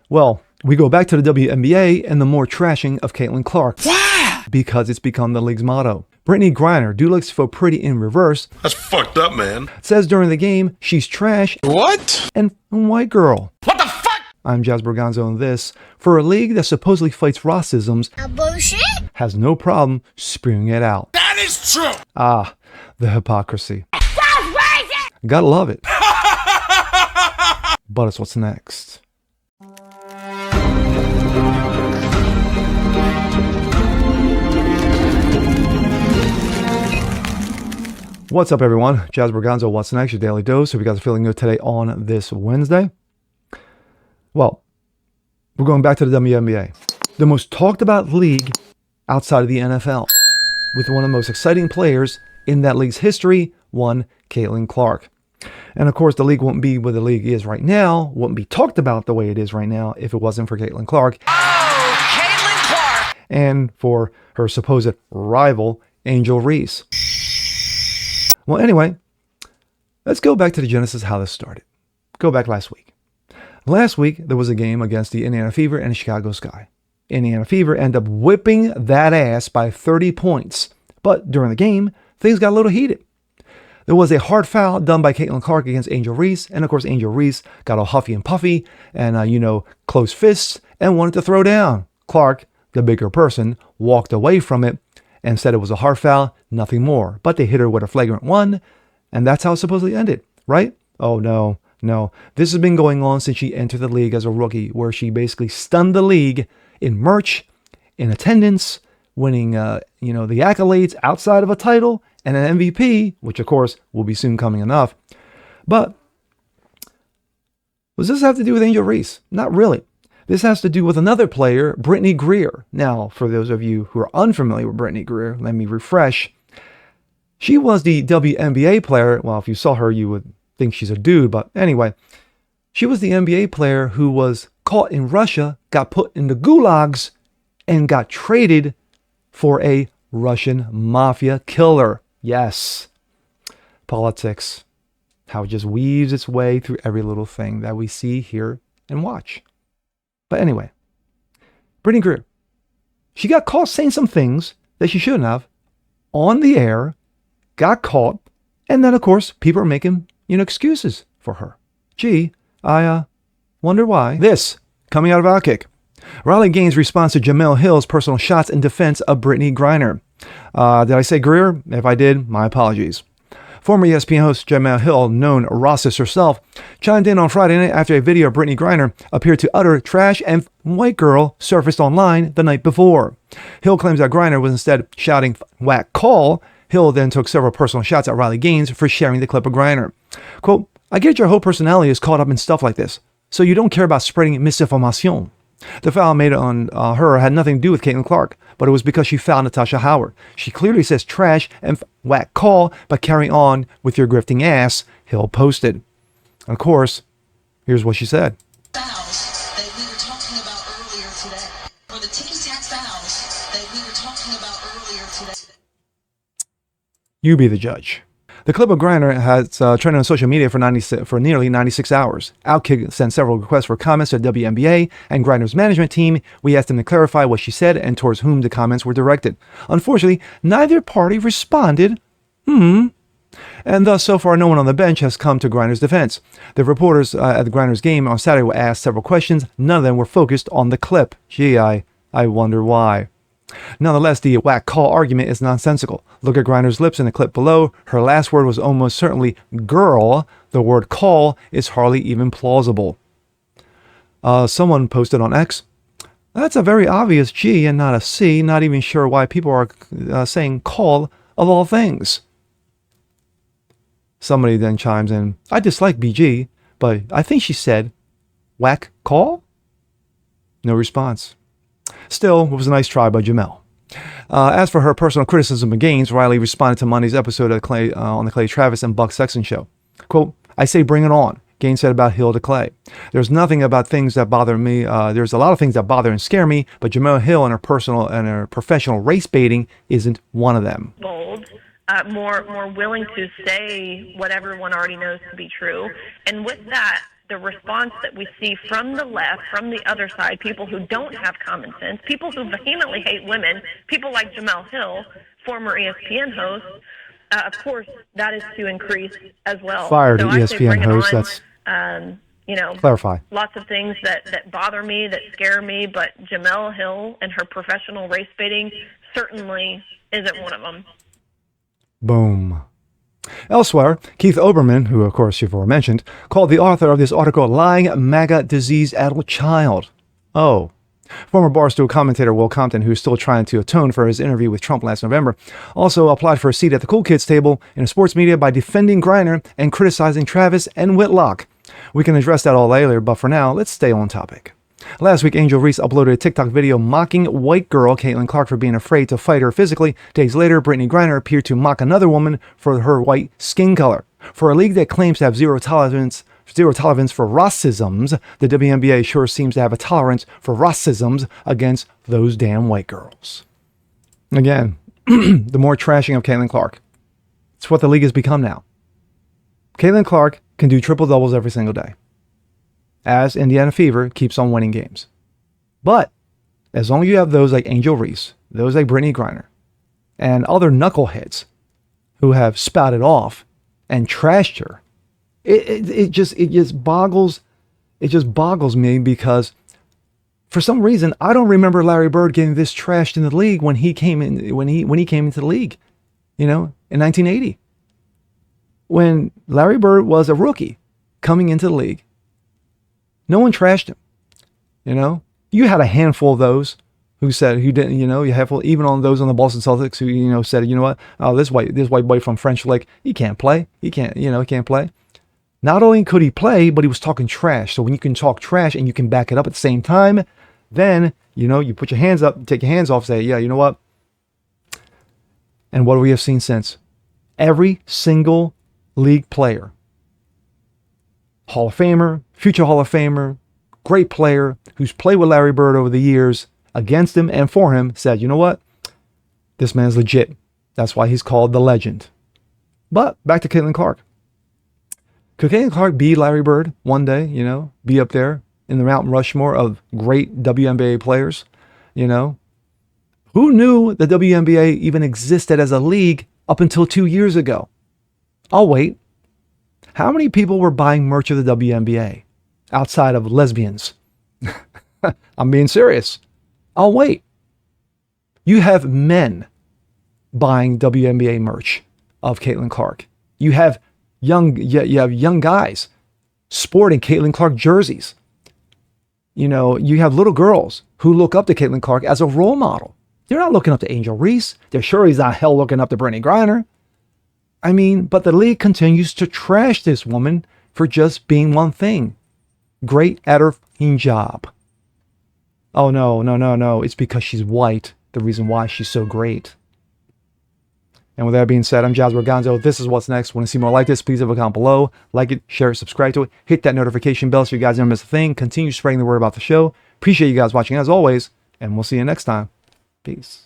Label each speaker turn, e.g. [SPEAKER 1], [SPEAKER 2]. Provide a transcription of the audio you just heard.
[SPEAKER 1] Well, we go back to the WNBA and the more trashing of Caitlin Clark. Because it's become the league's motto. Brittany Griner, do looks for pretty in reverse.
[SPEAKER 2] That's fucked up, man.
[SPEAKER 1] Says during the game, she's trash.
[SPEAKER 2] What?
[SPEAKER 1] And white girl.
[SPEAKER 2] What the fuck?
[SPEAKER 1] I'm Jazz Berganzo, and this, for a league that supposedly fights racism,
[SPEAKER 3] bullshit?
[SPEAKER 1] has no problem spewing it out.
[SPEAKER 2] That is true.
[SPEAKER 1] Ah, the hypocrisy.
[SPEAKER 3] That's racist!
[SPEAKER 1] Gotta love it. But it's what's next. What's up, everyone? Jazz Berganzo, what's next? Your daily dose. Hope you guys are feeling good today on this Wednesday. Well, we're going back to the WNBA, the most talked about league outside of the NFL, with one of the most exciting players in that league's history, one Caitlin Clark. And of course, the league wouldn't be where the league is right now, wouldn't be talked about the way it is right now if it wasn't for Caitlin Clark.
[SPEAKER 4] Oh, Caitlin Clark!
[SPEAKER 1] And for her supposed rival, Angel Reese. Well, anyway, let's go back to the genesis of how this started. Go back last week. Last week, there was a game against the Indiana Fever and the Chicago Sky. Indiana Fever ended up whipping that ass by 30 points. But during the game, things got a little heated. There was a hard foul done by Caitlin Clark against Angel Reese. And of course, Angel Reese got all huffy and puffy and, closed fists and wanted to throw down. Clark, the bigger person, walked away from it and said it was a hard foul, nothing more. But they hit her with a flagrant one, and that's how it supposedly ended, right? Oh, no. This has been going on since she entered the league as a rookie, where she basically stunned the league in merch, in attendance, winning, the accolades outside of a title, and an MVP, which, of course, will be soon coming enough. But what does this have to do with Angel Reese? Not really. This has to do with another player, Brittany Grier. Now, for those of you who are unfamiliar with Brittany Grier, let me refresh. She was the WNBA player. Well, if you saw her, you would think she's a dude. But anyway, she was the NBA player who was caught in Russia, got put in the gulags, and got traded for a Russian mafia killer. Yes. Politics. How it just weaves its way through every little thing that we see, hear, and watch. But anyway, Brittany Grier, she got caught saying some things that she shouldn't have on the air, got caught, and then, of course, people are making, excuses for her. Gee, I wonder why. This, coming out of Outkick. Riley Gaines responds to Jemele Hill's personal shots in defense of Brittany Griner. Did I say Grier? If I did, my apologies. Former ESPN host Jemele Hill, known Rahcist herself, chimed in on Friday night after a video of Brittany Griner appeared to utter trash and white girl surfaced online the night before. Hill claims that Griner was instead shouting whack call. Hill then took several personal shots at Riley Gaines for sharing the clip of Griner. Quote, I get your whole personality is caught up in stuff like this, so you don't care about spreading misinformation. The foul made on her had nothing to do with Caitlin Clark, but it was because she fouled Natasha Howard. She clearly says trash and whack call, but carry on with your grifting ass, Hill posted. Of course, here's what she said.
[SPEAKER 5] Fouls that we were talking about earlier today, or the ticky-tack fouls that we were talking about earlier today.
[SPEAKER 1] You be the judge. The clip of Griner has trended on social media for nearly 96 hours. Outkick sent several requests for comments to WNBA and Griner's management team. We asked them to clarify what she said and towards whom the comments were directed. Unfortunately, neither party responded. And thus, so far, no one on the bench has come to Griner's defense. The reporters at the Griner's game on Saturday were asked several questions. None of them were focused on the clip. Gee, I wonder why. Nonetheless, the whack call argument is nonsensical. Look at Griner's lips in the clip below. Her last word was almost certainly girl. The word call is hardly even plausible. Someone posted on X, that's a very obvious G and not a C. Not even sure why people are saying call of all things. Somebody then chimes in, I dislike BG, but I think she said whack call? No response. Still, it was a nice try by Jemele. As for her personal criticism of Gaines, Riley responded to Monday's episode of on the Clay Travis and Buck Sexton show. Quote, I say bring it on, Gaines said about Hill to Clay. There's nothing about things that bother me. There's a lot of things that bother and scare me, but Jemele Hill and her personal and her professional race baiting isn't one of them.
[SPEAKER 6] Bold, more willing to say what everyone already knows to be true. And with that,
[SPEAKER 3] the response that we see from the left, from the other side, people who don't have common sense, people who vehemently hate women, people like Jemele Hill, former ESPN host, of course, that is to increase as well.
[SPEAKER 1] Fired
[SPEAKER 3] so I say
[SPEAKER 1] ESPN
[SPEAKER 3] bring it
[SPEAKER 1] host.
[SPEAKER 3] on.
[SPEAKER 1] That's
[SPEAKER 3] Clarify. Lots of things that bother me, that scare me, but Jemele Hill and her professional race baiting certainly isn't one of them.
[SPEAKER 1] Boom. Elsewhere, Keith Olbermann, who of course you've already mentioned, called the author of this article lying MAGA disease-addled child. Oh. Former Barstool commentator Will Compton, who's still trying to atone for his interview with Trump last November, also applied for a seat at the cool kids table in sports media by defending Griner and criticizing Travis and Whitlock. We can address that all later, but for now, let's stay on topic. Last week, Angel Reese uploaded a TikTok video mocking white girl Caitlin Clark for being afraid to fight her physically. Days later, Brittany Griner appeared to mock another woman for her white skin color. For a league that claims to have zero tolerance for racisms, the WNBA sure seems to have a tolerance for racisms against those damn white girls. Again, the more trashing of Caitlin Clark. It's what the league has become now. Caitlin Clark can do triple doubles every single day, as Indiana Fever keeps on winning games. But as long as you have those like Angel Reese, those like Brittany Griner, and other knuckleheads who have spouted off and trashed her, it just boggles me, because for some reason I don't remember Larry Bird getting this trashed in the league when he came into the league, in 1980. When Larry Bird was a rookie coming into the league, no one trashed him. You had a handful of those who didn't, you have even on those on the Boston Celtics who, said, you know what, oh, this white boy from French Lick, he can't play. He can't play. Not only could he play, but he was talking trash. So when you can talk trash and you can back it up at the same time, then, you put your hands up, take your hands off, say, yeah, you know what? And what we have seen since? Every single league player, Hall of Famer, future Hall of Famer, great player who's played with Larry Bird over the years, against him and for him, said, you know what? This man's legit. That's why he's called the legend. But back to Caitlin Clark. Could Caitlin Clark be Larry Bird one day, be up there in the Mount Rushmore of great WNBA players? Who knew the WNBA even existed as a league up until 2 years ago? I'll wait. How many people were buying merch of the WNBA outside of lesbians? I'm being serious. I'll wait. You have men buying WNBA merch of Caitlin Clark. You have young guys sporting Caitlin Clark jerseys. You have little girls who look up to Caitlin Clark as a role model. They're not looking up to Angel Reese. They're sure he's not hell looking up to Brittany Griner. But the league continues to trash this woman for just being one thing. Great at her f***ing job. Oh, no. It's because she's white. The reason why she's so great. And with that being said, I'm Jasper Gonzo. This is What's Next. Want to see more like this? Please leave a comment below. Like it, share it, subscribe to it. Hit that notification bell so you guys don't miss a thing. Continue spreading the word about the show. Appreciate you guys watching as always. And we'll see you next time. Peace.